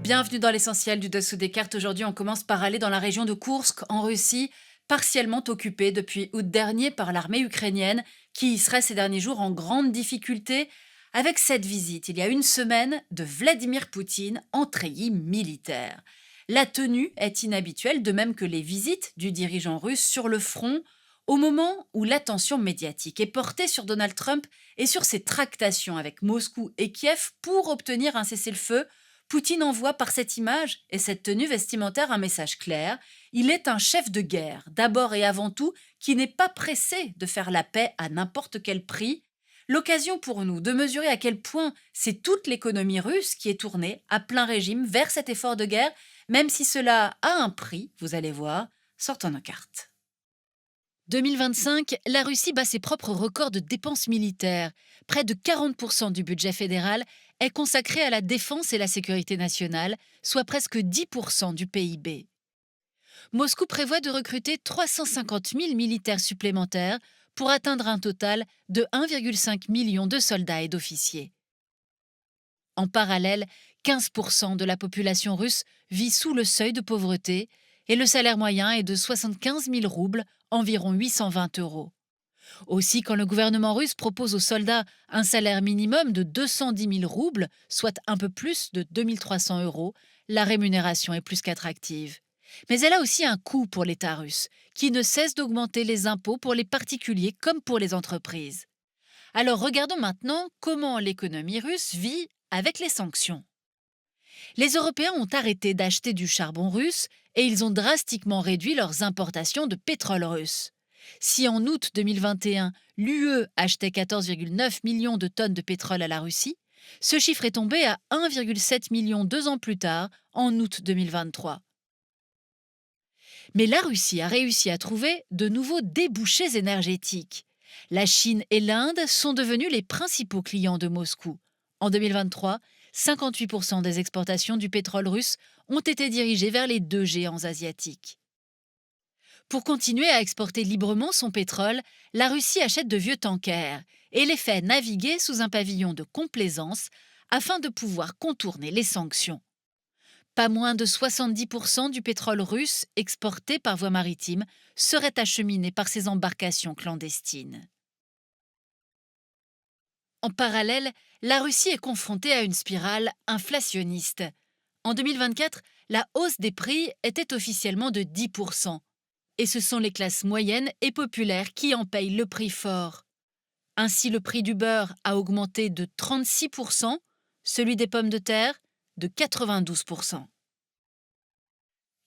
Bienvenue dans l'essentiel du dessous des cartes. Aujourd'hui, on commence par aller dans la région de Koursk, en Russie, partiellement occupée depuis août dernier par l'armée ukrainienne, qui y serait ces derniers jours en grande difficulté avec cette visite, il y a une semaine, de Vladimir Poutine en treillis militaire. La tenue est inhabituelle, de même que les visites du dirigeant russe sur le front, au moment où l'attention médiatique est portée sur Donald Trump et sur ses tractations avec Moscou et Kiev pour obtenir un cessez-le-feu. Poutine envoie par cette image et cette tenue vestimentaire un message clair. Il est un chef de guerre, d'abord et avant tout, qui n'est pas pressé de faire la paix à n'importe quel prix. L'occasion pour nous de mesurer à quel point c'est toute l'économie russe qui est tournée à plein régime vers cet effort de guerre, même si cela a un prix, vous allez voir, sortons nos cartes. 2025, la Russie bat ses propres records de dépenses militaires. Près de 40% du budget fédéral est consacré à la défense et la sécurité nationale, soit presque 10% du PIB. Moscou prévoit de recruter 350 000 militaires supplémentaires pour atteindre un total de 1,5 million de soldats et d'officiers. En parallèle, 15% de la population russe vit sous le seuil de pauvreté et le salaire moyen est de 75 000 roubles, environ 820 euros. Aussi, quand le gouvernement russe propose aux soldats un salaire minimum de 210 000 roubles, soit un peu plus de 2 300 euros, la rémunération est plus qu'attractive. Mais elle a aussi un coût pour l'État russe, qui ne cesse d'augmenter les impôts pour les particuliers comme pour les entreprises. Alors regardons maintenant comment l'économie russe vit avec les sanctions. Les Européens ont arrêté d'acheter du charbon russe et ils ont drastiquement réduit leurs importations de pétrole russe. Si en août 2021, l'UE achetait 14,9 millions de tonnes de pétrole à la Russie, ce chiffre est tombé à 1,7 million 2 ans plus tard, en août 2023. Mais la Russie a réussi à trouver de nouveaux débouchés énergétiques. La Chine et l'Inde sont devenus les principaux clients de Moscou. En 2023, 58% des exportations du pétrole russe ont été dirigées vers les deux géants asiatiques. Pour continuer à exporter librement son pétrole, la Russie achète de vieux tankers et les fait naviguer sous un pavillon de complaisance afin de pouvoir contourner les sanctions. Pas moins de 70% du pétrole russe exporté par voie maritime serait acheminé par ces embarcations clandestines. En parallèle, la Russie est confrontée à une spirale inflationniste. En 2024, la hausse des prix était officiellement de 10%. Et ce sont les classes moyennes et populaires qui en payent le prix fort. Ainsi, le prix du beurre a augmenté de 36%, celui des pommes de terre de 92%.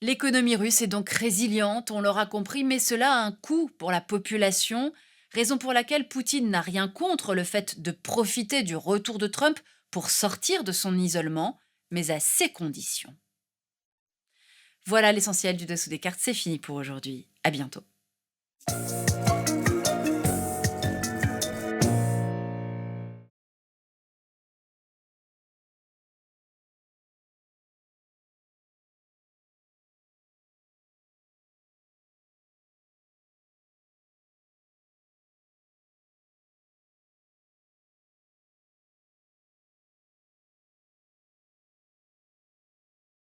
L'économie russe est donc résiliente, on l'aura compris, mais cela a un coût pour la population, raison pour laquelle Poutine n'a rien contre le fait de profiter du retour de Trump pour sortir de son isolement, mais à ses conditions. Voilà l'essentiel du dessous des cartes, c'est fini pour aujourd'hui. À bientôt.